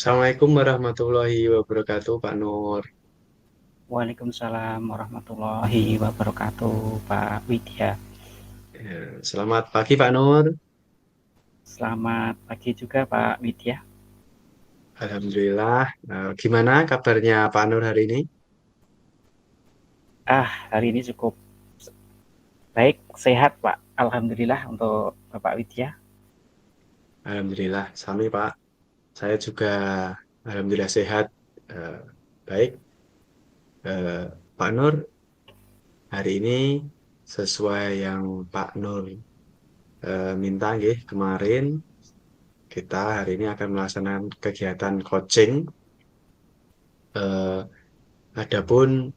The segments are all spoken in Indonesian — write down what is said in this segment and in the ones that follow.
Assalamualaikum warahmatullahi wabarakatuh, Pak Nur. Waalaikumsalam warahmatullahi wabarakatuh, Pak Widya. Ya, selamat pagi, Pak Nur. Selamat pagi juga, Pak Widya. Alhamdulillah. Gimana kabarnya Pak Nur hari ini? Hari ini cukup baik, sehat, Pak. Alhamdulillah untuk Bapak Widya. Alhamdulillah, sami Pak. Saya juga alhamdulillah sehat. Eh, baik. Eh, Pak Nur, hari ini sesuai yang Pak Nur minta nggih, kemarin kita hari ini akan melaksanakan kegiatan coaching. Eh, Adapun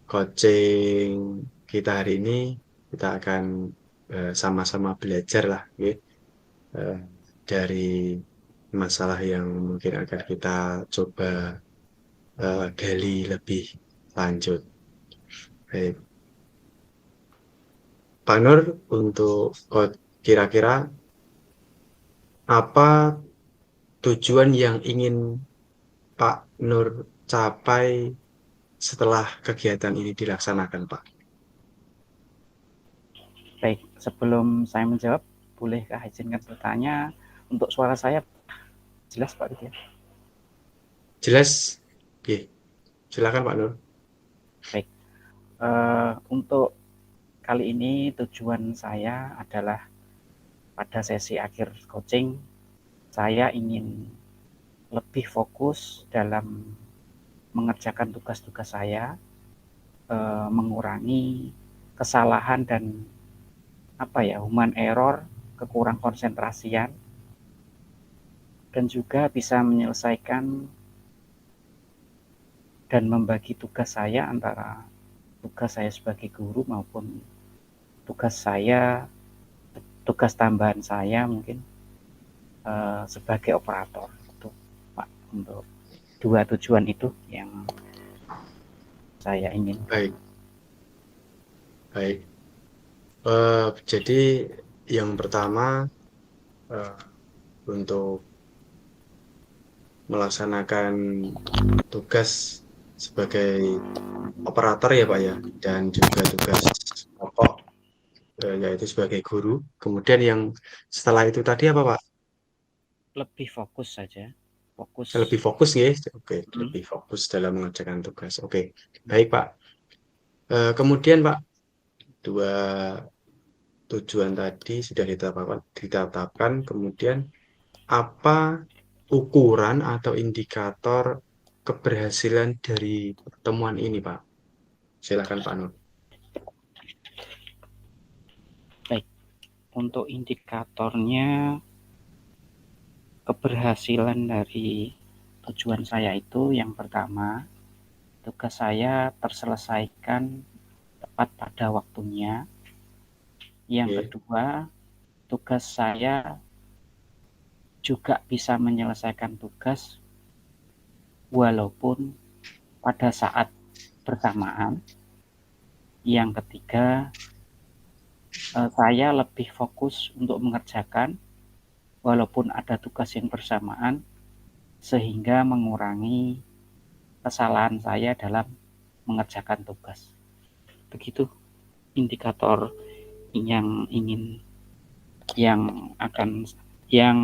coaching kita hari ini kita akan sama-sama belajar lah, nggih, eh, dari masalah yang mungkin akan kita coba gali lebih lanjut. Baik, Pak Nur, untuk kira-kira apa tujuan yang ingin Pak Nur capai setelah kegiatan ini dilaksanakan, Pak? Baik, sebelum saya menjawab, bolehkah izinkan bertanya untuk suara saya jelas, Pak Widya? Jelas? Oke, silakan Pak Nur. Baik, untuk kali ini tujuan saya adalah pada sesi akhir coaching, saya ingin lebih fokus dalam mengerjakan tugas-tugas saya, mengurangi kesalahan dan human error, kekurang konsentrasian, dan juga bisa menyelesaikan dan membagi tugas saya antara tugas saya sebagai guru maupun tugas saya, tugas tambahan saya mungkin sebagai operator. Itu Pak, untuk dua tujuan itu yang saya ingin. Baik, baik. Jadi yang pertama, eh, untuk melaksanakan tugas sebagai operator ya Pak ya, dan juga tugas pokok, yaitu sebagai guru. Kemudian yang setelah itu tadi apa Pak? Lebih fokus saja, fokus. Lebih fokus ya? Oke, hmm, lebih fokus dalam mengerjakan tugas. Oke, baik Pak. Kemudian Pak, dua tujuan tadi sudah ditetapkan. Kemudian apa ukuran atau indikator keberhasilan dari pertemuan ini, Pak? Silakan Pak Nur. Baik, untuk indikatornya, keberhasilan dari tujuan saya itu yang pertama, tugas saya terselesaikan tepat pada waktunya. Yang Oke, kedua, tugas saya juga bisa menyelesaikan tugas walaupun pada saat bersamaan. Yang ketiga, saya lebih fokus untuk mengerjakan walaupun ada tugas yang bersamaan sehingga mengurangi kesalahan saya dalam mengerjakan tugas. Begitu indikator yang ingin yang akan yang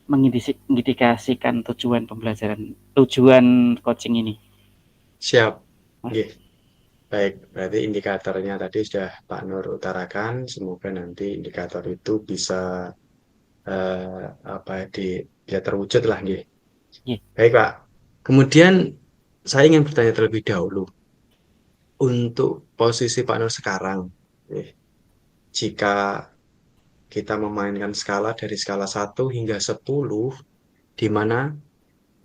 mengindikasikan tujuan pembelajaran, tujuan coaching ini, siap. Mas. Oke, baik. Berarti indikatornya tadi sudah Pak Nur utarakan. Semoga nanti indikator itu bisa apa bisa terwujud lah, nggih. Yeah. Baik, Pak. Kemudian saya ingin bertanya terlebih dahulu untuk posisi Pak Nur sekarang. eh, Jika kita memainkan skala dari skala 1 hingga 10, di mana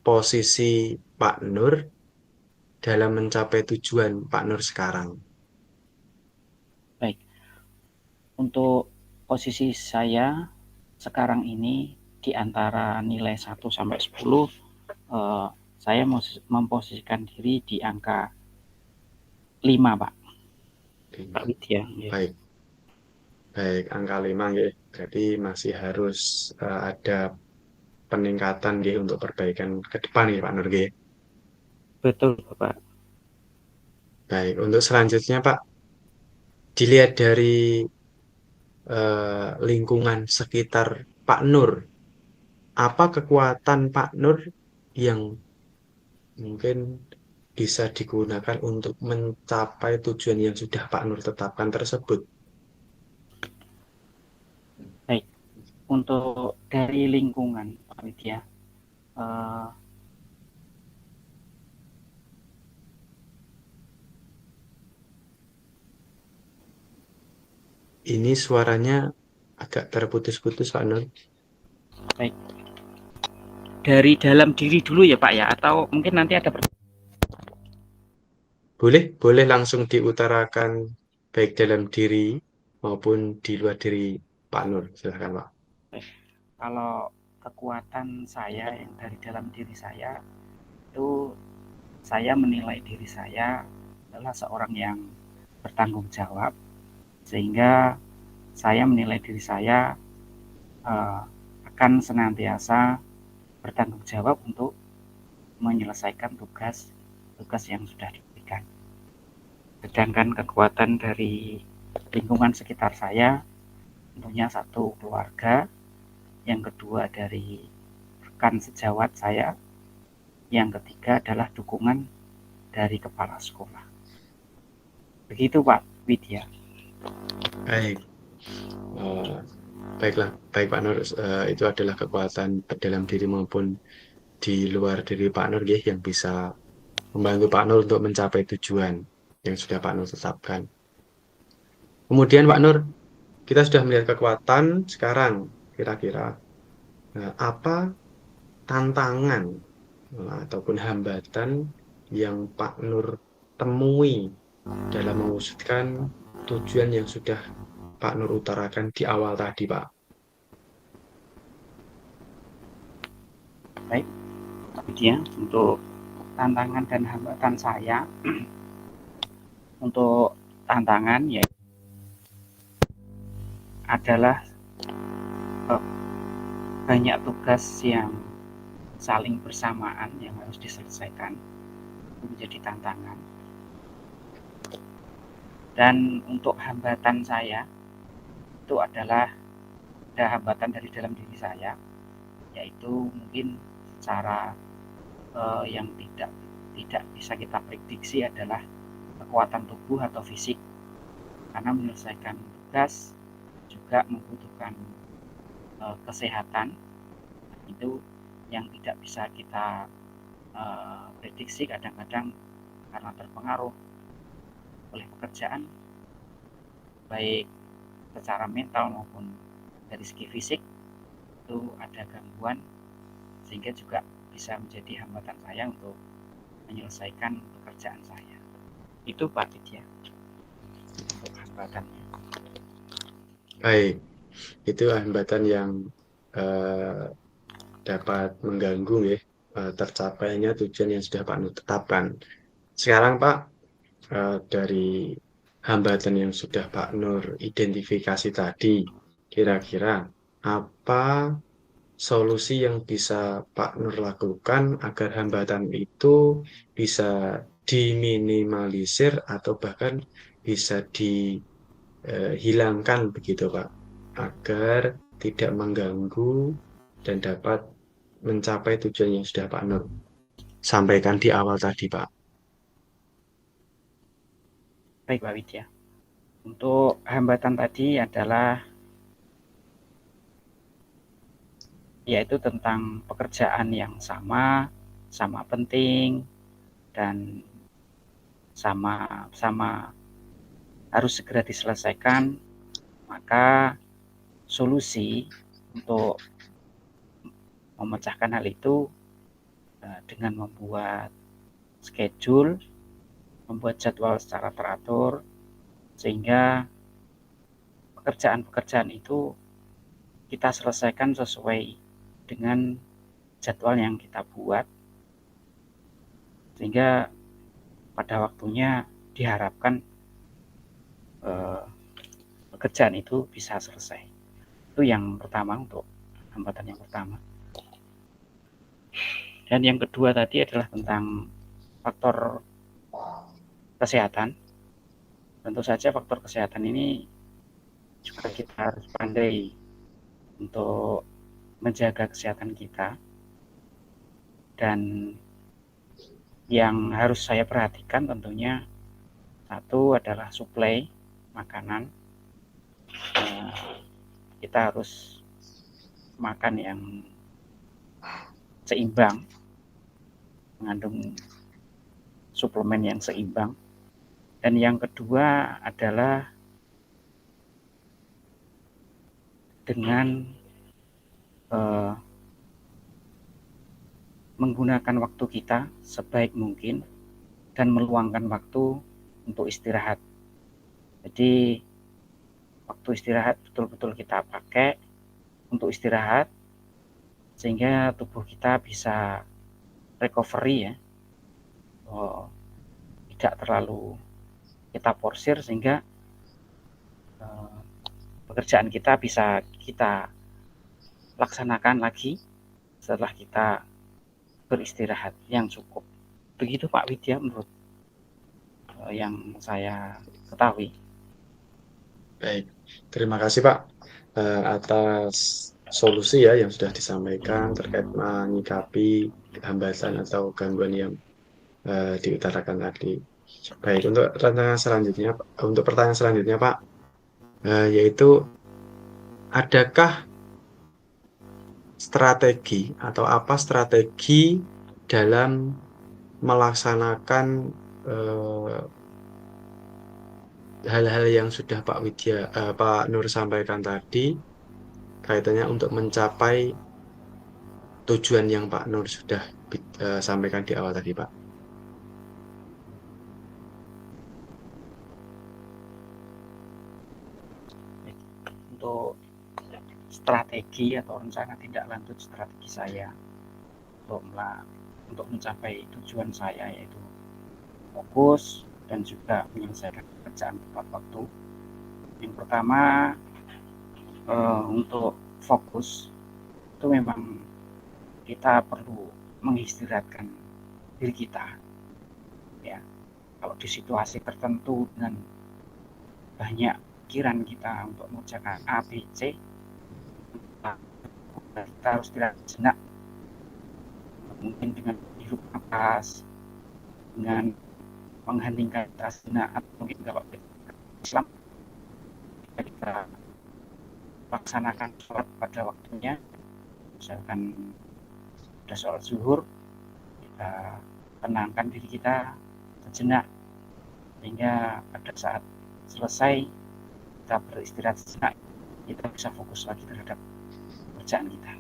posisi Pak Nur dalam mencapai tujuan Pak Nur sekarang. Baik, untuk posisi saya sekarang ini di antara nilai 1 sampai 10, eh, saya memposisikan diri di angka 5, Pak. Pak Widya. Yeah. Baik, baik, angka 5 ya. Berarti masih harus ada peningkatan nggih untuk perbaikan ke depan ya Pak Nur nggih. Betul, Bapak. Baik, untuk selanjutnya Pak, dilihat dari lingkungan sekitar Pak Nur, apa kekuatan Pak Nur yang mungkin bisa digunakan untuk mencapai tujuan yang sudah Pak Nur tetapkan tersebut? Baik, untuk dari lingkungan, Pak Widya, eh, Ini suaranya agak terputus-putus Pak Nur. baik, dari dalam diri dulu ya Pak ya, atau mungkin nanti ada Boleh, boleh langsung diutarakan baik dalam diri maupun di luar diri Pak Nur. Silakan Pak. kalau kekuatan saya yang dari dalam diri saya itu, saya menilai diri saya adalah seorang yang bertanggung jawab, sehingga saya menilai diri saya uh, akan senantiasa bertanggung jawab untuk menyelesaikan tugas yang sudah diberikan. Sedangkan kekuatan dari lingkungan sekitar saya tentunya satu, keluarga, yang kedua dari rekan sejawat saya, yang ketiga adalah dukungan dari kepala sekolah. Begitu Pak Widya. Baik, eh, baiklah, baik Pak Nur. Itu adalah kekuatan dalam diri maupun di luar diri Pak Nur ya, yang bisa membantu Pak Nur untuk mencapai tujuan yang sudah Pak Nur tetapkan. Kemudian Pak Nur, kita sudah melihat kekuatan, sekarang kira-kira apa tantangan ataupun hambatan yang Pak Nur temui dalam mewujudkan tujuan yang sudah Pak Nur utarakan di awal tadi, Pak? Baik Pak Widya, untuk tantangan dan hambatan saya, untuk tantangan ya adalah banyak tugas yang saling bersamaan yang harus diselesaikan, itu menjadi tantangan. Dan untuk hambatan saya itu adalah ada hambatan dari dalam diri saya, yaitu mungkin secara yang tidak bisa kita prediksi adalah kekuatan tubuh atau fisik, karena menyelesaikan tugas juga membutuhkan kesehatan, itu yang tidak bisa kita prediksi. Kadang-kadang karena terpengaruh oleh pekerjaan, baik secara mental maupun dari segi fisik, itu ada gangguan, sehingga juga bisa menjadi hambatan saya untuk menyelesaikan pekerjaan saya. Itu Pak Widya untuk hambatannya. Baik, itu hambatan yang eh, dapat mengganggu ya, tercapainya tujuan yang sudah Pak Nur tetapkan. Sekarang Pak, dari hambatan yang sudah Pak Nur identifikasi tadi, kira-kira apa solusi yang bisa Pak Nur lakukan agar hambatan itu bisa diminimalisir atau bahkan bisa dihilangkan begitu Pak, agar tidak mengganggu dan dapat mencapai tujuan yang sudah Pak Nur sampaikan di awal tadi Pak. Baik Pak Widya, untuk hambatan tadi adalah yaitu tentang pekerjaan yang sama penting, dan sama harus segera diselesaikan. Maka solusi untuk memecahkan hal itu dengan membuat schedule, membuat jadwal secara teratur, sehingga pekerjaan-pekerjaan itu kita selesaikan sesuai dengan jadwal yang kita buat, sehingga pada waktunya diharapkan pekerjaan itu bisa selesai. Itu yang pertama, untuk hambatan yang pertama. Dan yang kedua tadi adalah tentang faktor kesehatan. Tentu saja faktor kesehatan ini juga kita harus pandai untuk menjaga kesehatan kita. Dan yang harus saya perhatikan tentunya satu adalah suplai makanan. Kita harus makan yang seimbang, mengandung suplemen yang seimbang. Dan yang kedua adalah dengan menggunakan waktu kita sebaik mungkin dan meluangkan waktu untuk istirahat. Jadi waktu istirahat betul-betul kita pakai untuk istirahat sehingga tubuh kita bisa recovery ya, tidak terlalu kita porsir sehingga pekerjaan kita bisa kita laksanakan lagi setelah kita beristirahat yang cukup. Begitu Pak Widya menurut yang saya ketahui. Baik, terima kasih Pak atas solusi ya yang sudah disampaikan terkait menyikapi hambatan atau gangguan yang diutarakan tadi. Baik, untuk pertanyaan selanjutnya Pak, yaitu adakah strategi atau apa strategi dalam melaksanakan hal-hal yang sudah Pak Nur sampaikan tadi kaitannya untuk mencapai tujuan yang Pak Nur sudah sampaikan di awal tadi, Pak. Untuk strategi atau rencana tindak lanjut strategi saya untuk mencapai tujuan saya, yaitu fokus dan juga menyelesaikan pekerjaan tepat waktu. Yang pertama, untuk fokus itu memang kita perlu mengistirahatkan diri kita ya. Kalau di situasi tertentu dengan banyak pikiran kita untuk mengerjakan A, B, C, kita harus istirahat sejenak, mungkin dengan hirup nafas, dengan mengheningkan sejenak, atau mungkin kalau Islam kita laksanakan sholat pada waktunya, misalkan sudah sholat zuhur, kita tenangkan diri kita sejenak sehingga pada saat selesai kita beristirahat sejenak, kita bisa fokus lagi terhadap pekerjaan kita.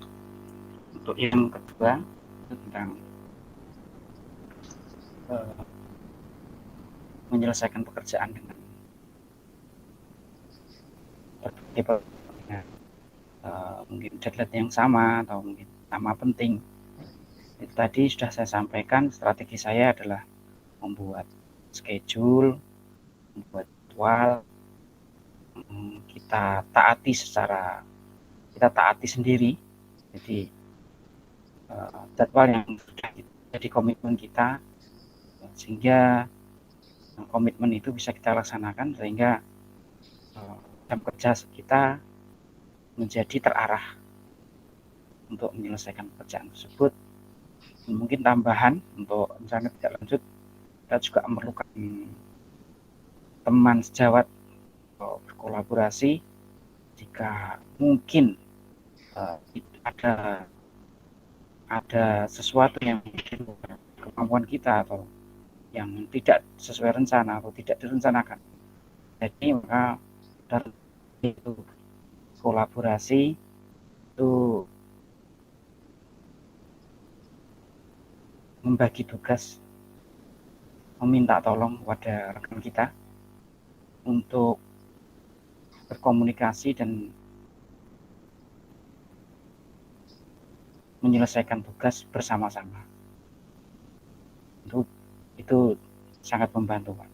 Untuk yang kedua itu tentang menyelesaikan pekerjaan dengan mungkin deadline yang sama atau mungkin sama penting. Itu tadi sudah saya sampaikan, strategi saya adalah membuat schedule, membuat jadwal, kita taati sendiri. Jadi jadwal yang sudah jadi komitmen kita, sehingga komitmen itu bisa kita laksanakan sehingga jam kerja kita menjadi terarah untuk menyelesaikan pekerjaan tersebut. Mungkin tambahan untuk misalnya tidak lanjut, kita juga memerlukan teman sejawat atau berkolaborasi jika mungkin ada sesuatu yang kemampuan kita atau yang tidak sesuai rencana atau tidak direncanakan. Jadi maka dari itu kolaborasi itu membagi tugas, meminta tolong kepada rekan kita untuk berkomunikasi dan menyelesaikan tugas bersama-sama. Itu sangat membantu, Pak.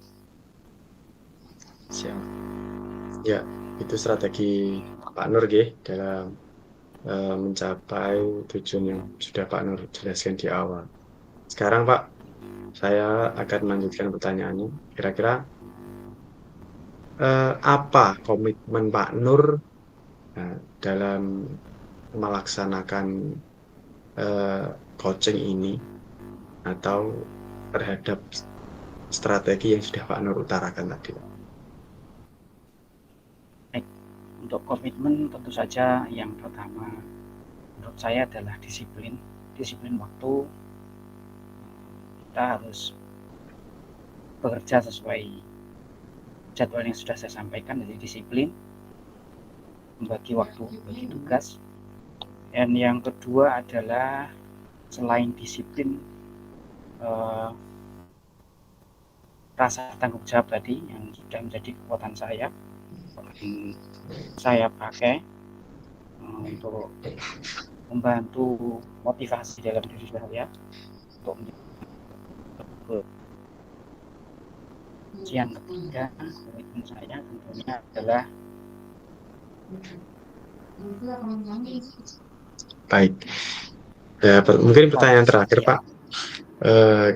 Siap. Ya, itu strategi Pak Nur dalam mencapai tujuan yang sudah Pak Nur jelaskan di awal. Sekarang Pak, saya akan melanjutkan pertanyaannya. Kira-kira apa komitmen Pak Nur dalam melaksanakan coaching ini atau terhadap strategi yang sudah Pak Nur utarakan tadi? Baik, untuk komitmen tentu saja yang pertama menurut saya adalah disiplin. Disiplin waktu, kita harus bekerja sesuai jadwal yang sudah saya sampaikan, jadi disiplin, membagi waktu, membagi tugas. Dan yang kedua adalah selain disiplin, eh, rasa tanggung jawab tadi yang sudah menjadi kekuatan saya, saya pakai untuk membantu motivasi dalam diri saya untuk yang ketiga komitmen saya tentunya adalah Baik. Ya, mungkin pertanyaan terakhir Pak. Eh,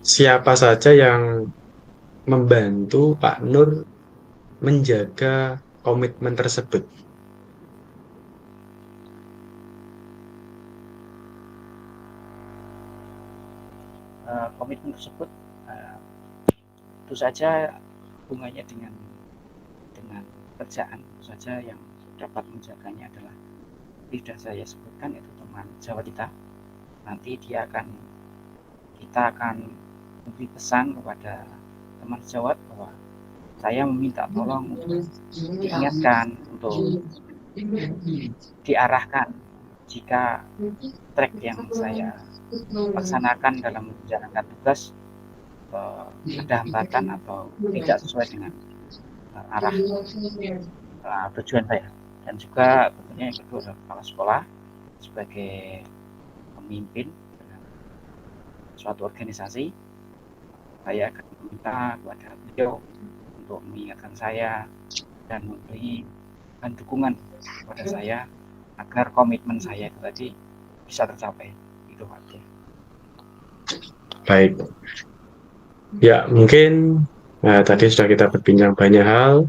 Siapa saja yang membantu Pak Nur menjaga komitmen tersebut? komitmen tersebut tentu saja hubungannya dengan kerjaan. Tentu saja yang dapat menjaganya adalah sudah saya sebutkan, itu teman Jawa kita. Nanti kita akan memberi pesan kepada teman sejawat bahwa saya meminta tolong untuk diingatkan, untuk diarahkan jika track yang saya laksanakan dalam menjalankan tugas ada hambatan atau tidak sesuai dengan arah tujuan saya. Dan juga tentunya yang kedua adalah kepala sekolah sebagai pemimpin suatu organisasi. Saya akan meminta kepada beliau untuk mengingatkan saya dan memberikan dukungan kepada saya agar komitmen saya itu tadi bisa tercapai. Itu aja. Baik. Ya, mungkin tadi sudah kita berbincang banyak hal.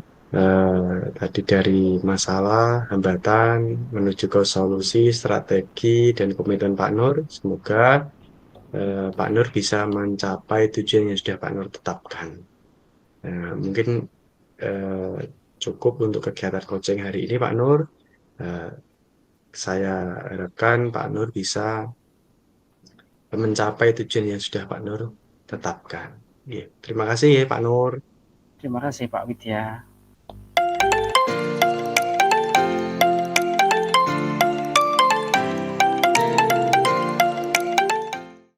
Tadi dari masalah, hambatan, menuju ke solusi, strategi, dan komitmen Pak Nur. Semoga Pak Nur bisa mencapai tujuan yang sudah Pak Nur tetapkan. Mungkin eh, cukup untuk kegiatan coaching hari ini, Pak Nur. Eh, saya harapkan Pak Nur bisa mencapai tujuan yang sudah Pak Nur tetapkan. Ya, terima kasih ya Pak Nur. Terima kasih Pak Widya.